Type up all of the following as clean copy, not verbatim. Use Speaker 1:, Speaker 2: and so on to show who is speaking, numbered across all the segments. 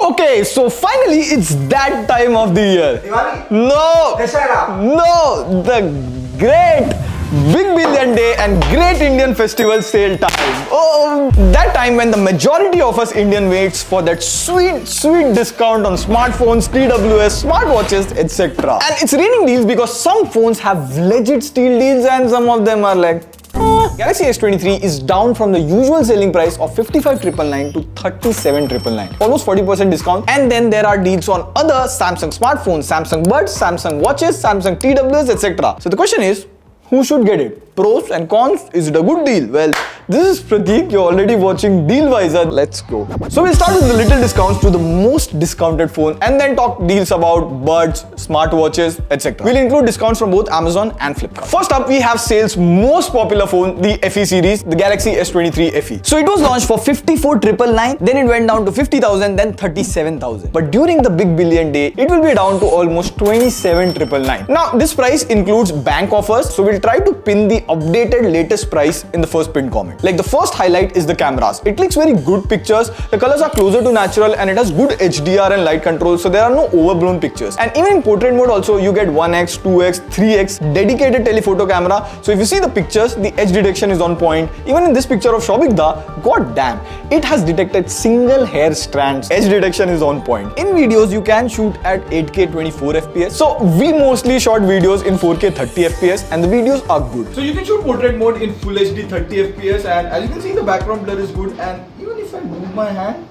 Speaker 1: Okay, so finally it's that time of the year.
Speaker 2: Diwali?
Speaker 1: No!
Speaker 2: Dussehra?
Speaker 1: No! The great Big Billion Day and Great Indian Festival Sale time. Oh, that time when the majority of us Indian waits for that sweet discount on smartphones, TWS, smartwatches, etc. And it's raining deals because some phones have legit steal deals and some of them are like, Galaxy S23 is down from the usual selling price of 55,999 to 37,999, almost 40% discount. And then there are deals on other Samsung smartphones, Samsung Buds, Samsung watches, Samsung TWS, etc. So the question is, who should get it? Pros and cons, is it a good deal? Well, this is Prateek, you're already watching TechWiser. Let's go. So we'll start with the little discounts to the most discounted phone and then talk deals about buds, smartwatches, etc. We'll include discounts from both Amazon and Flipkart. First up, we have sales most popular phone, the FE series, the Galaxy S23 FE. So it was launched for 54,999, then it went down to 50,000, then 37,000. But during the Big Billion Day, it will be down to almost 27,999. Now, this price includes bank offers, so we'll try to pin the updated latest price in the first pinned comment. Like the first highlight is the cameras. It clicks very good pictures, the colors are closer to natural and it has good HDR and light control, so there are no overblown pictures. And even in portrait mode also, you get 1x, 2x, 3x dedicated telephoto camera. So if you see the pictures, the edge detection is on point. Even in this picture of Shobikda, god damn, it has detected single hair strands. Edge detection is on point. In videos, you can shoot at 8K 24 FPS. So we mostly shot videos in 4K 30 FPS and the videos are good. So you can shoot portrait mode in full HD 30 FPS, and as you can see, the background blur is good, and even if I move my hand,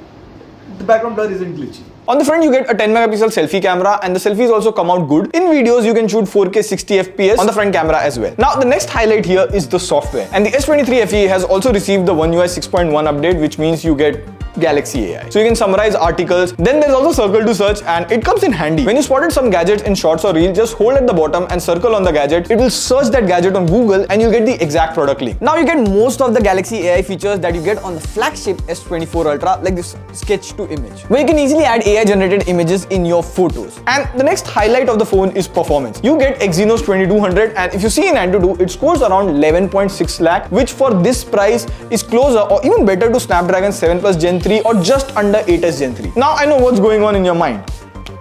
Speaker 1: the background blur isn't glitchy. On the front, you get a 10 megapixel selfie camera and the selfies also come out good. In videos, you can shoot 4K 60 FPS on the front camera as well. Now, the next highlight here is the software, and the S23 FE has also received the One UI 6.1 update, which means you get Galaxy AI. So you can summarize articles. Then there's also circle to search and it comes in handy. When you spotted some gadgets in shorts or reels, just hold at the bottom and circle on the gadget. It will search that gadget on Google and you'll get the exact product link. Now you get most of the Galaxy AI features that you get on the flagship S24 Ultra, like this sketch to image, where you can easily add AI generated images in your photos. And the next highlight of the phone is performance. You get Exynos 2200, and if you see in Antutu, it scores around 11.6 lakh, which for this price is closer or even better to Snapdragon 7 Plus Gen 3 or just under 8s Gen 3. Now I know what's going on in your mind.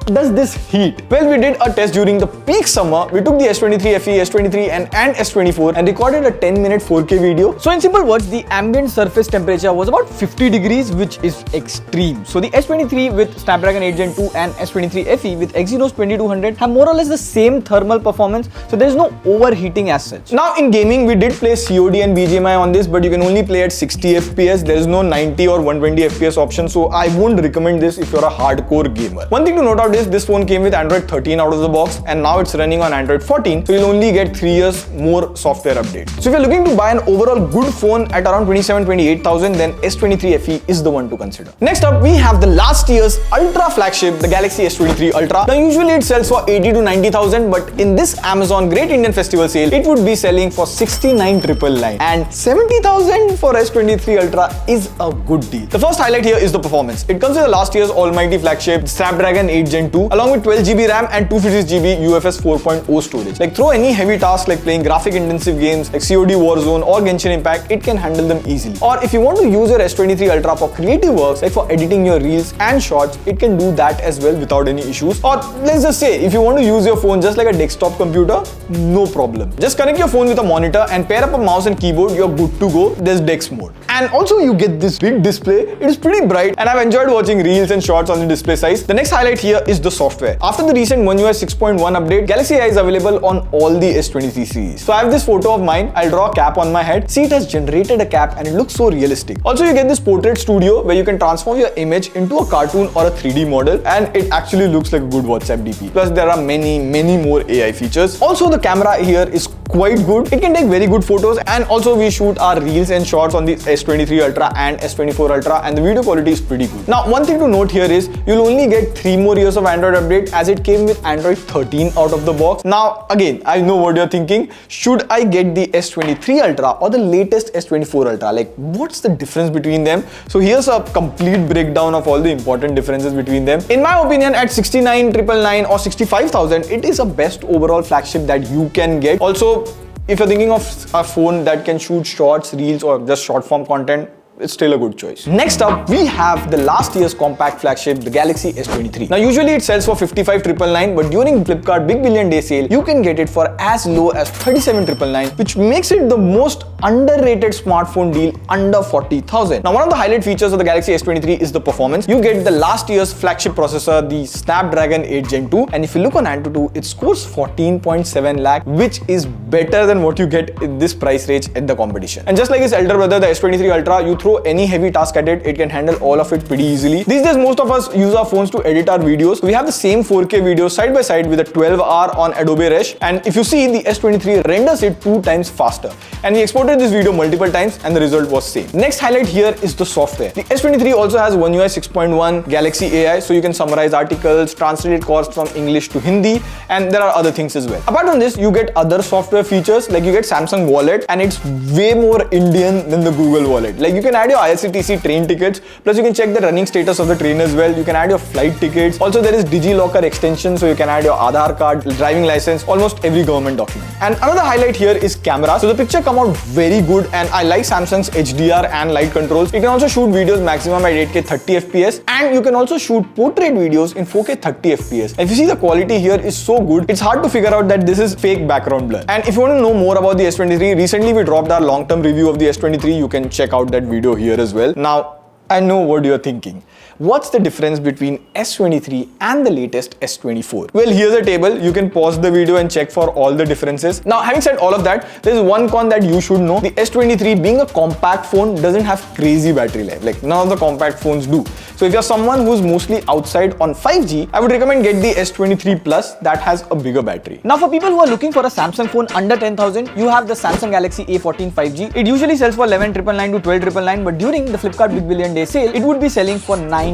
Speaker 1: Does this heat? Well, we did a test during the peak summer. We took the S23 FE, S23 and S24 and recorded a 10-minute 4K video. So in simple words, the ambient surface temperature was about 50 degrees, which is extreme. So the S23 with Snapdragon 8 Gen 2 and S23 FE with Exynos 2200 have more or less the same thermal performance, so there is no overheating as such. Now in gaming, we did play COD and BGMI on this, but you can only play at 60 FPS. There is no 90 or 120 FPS option, so I won't recommend this if you're a hardcore gamer. One thing to note out is this phone came with Android 13 out of the box and now it's running on Android 14, so you'll only get 3 years more software update. So if you're looking to buy an overall good phone at around 27,000-28,000, then S23 FE is the one to consider. Next up, we have the last year's Ultra flagship, the Galaxy S23 Ultra. Now usually it sells for 80 to 90,000, but in this Amazon Great Indian Festival sale, it would be selling for 69,999, and 70,000 for S23 Ultra is a good deal. The first highlight here is the performance. It comes with the last year's almighty flagship Snapdragon 8 Gen 2 along with 12GB RAM and 256GB UFS 4.0 storage. Like throw any heavy task like playing graphic intensive games like COD Warzone or Genshin Impact, it can handle them easily. Or if you want to use your S23 Ultra for creative works like for editing your reels and shorts, it can do that as well without any issues. Or let's just say if you want to use your phone just like a desktop computer, no problem. Just connect your phone with a monitor and pair up a mouse and keyboard, you're good to go. There's Dex mode. And also you get this big display. It is pretty bright and I've enjoyed watching reels and shorts on the display size. The next highlight here is the software. After the recent One UI 6.1 update, Galaxy AI is available on all the S23 series. So I have this photo of mine. I'll draw a cap on my head. See, it has generated a cap and it looks so realistic. Also, you get this portrait studio where you can transform your image into a cartoon or a 3D model, and it actually looks like a good WhatsApp DP. Plus, there are many more AI features. Also, the camera here is quite good. It can take very good photos, and also we shoot our reels and shorts on the S23 Ultra and S24 Ultra, and the video quality is pretty good. Now, one thing to note here is you'll only get 3 more years of Android update as it came with Android 13 out of the box. Now, again, I know what you're thinking. Should I get the S23 Ultra or the latest S24 Ultra? Like, what's the difference between them? So here's a complete breakdown of all the important differences between them. In my opinion, at 69,999 or 65,000, it is a best overall flagship that you can get. Also, if you're thinking of a phone that can shoot shorts, reels, or just short form content, it's still a good choice. Next up, we have the last year's compact flagship, the Galaxy S23. Now, usually it sells for 55,999, but during Flipkart Big Billion Day sale, you can get it for as low as 37,999, which makes it the most underrated smartphone deal under 40,000. Now, one of the highlight features of the Galaxy S23 is the performance. You get the last year's flagship processor, the Snapdragon 8 Gen 2, and if you look on AnTuTu, it scores 14.7 lakh, which is better than what you get in this price range at the competition. And just like its elder brother, the S23 Ultra, you throw any heavy task at it, it can handle all of it pretty easily. These days, most of us use our phones to edit our videos. We have the same 4K videos side by side with a 12R on Adobe Resh, and if you see, the S23 renders it 2 times faster. And we exported this video multiple times and the result was same. Next highlight here is the software. The S23 also has One UI 6.1 Galaxy AI, so you can summarize articles, translate course from English to Hindi, and there are other things as well. Apart from this, you get other software features, like you get Samsung Wallet, and it's way more Indian than the Google Wallet. Like you can add your IRCTC train tickets, plus you can check the running status of the train as well. You can add your flight tickets. Also, there is DigiLocker extension, so you can add your Aadhaar card, driving license, almost every government document. And another highlight here is camera. So the picture come out very good, and I like Samsung's HDR and light controls. You can also shoot videos maximum at 8K 30 FPS, and you can also shoot portrait videos in 4K 30 FPS. And if you see, the quality here is so good, it's hard to figure out that this is fake background blur. And if you want to know more about the S23, recently we dropped our long-term review of the S23. You can check out that video here as well. Now, I know what you're thinking. What's the difference between S23 and the latest S24? Well, here's a table. You can pause the video and check for all the differences. Now, having said all of that, there's one con that you should know. The S23, being a compact phone, doesn't have crazy battery life. Like none of the compact phones do. So if you're someone who's mostly outside on 5G, I would recommend get the S23 Plus that has a bigger battery. Now, for people who are looking for a Samsung phone under 10,000, you have the Samsung Galaxy A14 5G. It usually sells for 11,999 to 12,999, but during the Flipkart Big Billion Day sale, it would be selling for 9,999.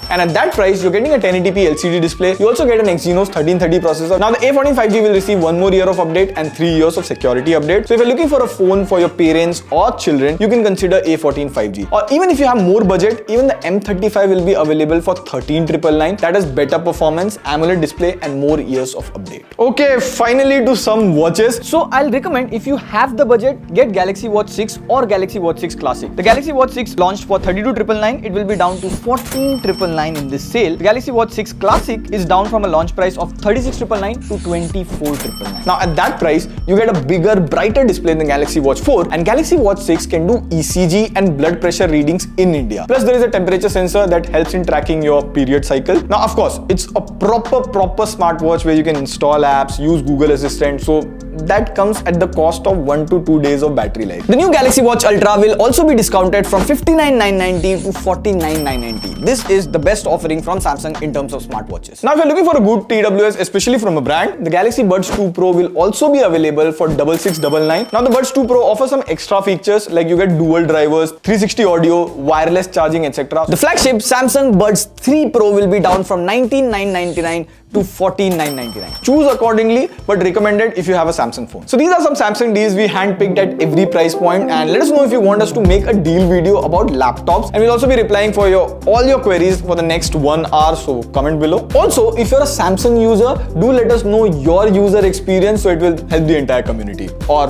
Speaker 1: And at that price, you're getting a 1080p LCD display. You also get an Exynos 1330 processor. Now, the A14 5G will receive 1 more year of update and 3 years of security update. So if you're looking for a phone for your parents or children, you can consider A14 5G. Or even if you have more budget, even the M35 will be available for 13,999. That has better performance, AMOLED display, and more years of update. Okay, finally to some watches. So I'll recommend, if you have the budget, get Galaxy Watch 6 or Galaxy Watch 6 Classic. The Galaxy Watch 6 launched for 32,999. It will be down to 14,999 in this sale. The Galaxy Watch 6 Classic is down from a launch price of 36,999 to 24,999. Now at that price, you get a bigger, brighter display than Galaxy Watch 4, and Galaxy Watch 6 can do ECG and blood pressure readings in India. Plus there is a temperature sensor that helps in tracking your period cycle. Now of course, it's a proper smartwatch where you can install apps, use Google Assistant, so that comes at the cost of 1 to 2 days of battery life. The new Galaxy Watch Ultra will also be discounted from 59,990 to 49,990. This is the best offering from Samsung in terms of smartwatches. Now, if you're looking for a good TWS, especially from a brand, the Galaxy Buds 2 Pro will also be available for 6699. Now, the Buds 2 Pro offers some extra features, like you get dual drivers, 360 audio, wireless charging, etc. The flagship Samsung Buds 3 Pro will be down from 19,999 to 14,999. Choose accordingly, but recommended if you have a Samsung phone. So these are some Samsung deals we handpicked at every price point, and let us know if you want us to make a deal video about laptops, and we'll also be replying for all your queries for the next 1 hour, so comment below. Also, if you're a Samsung user, do let us know your user experience, so it will help the entire community. Or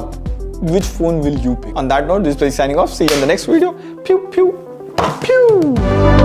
Speaker 1: which phone will you pick? On that note, this is signing off. See you in the next video. Pew pew pew.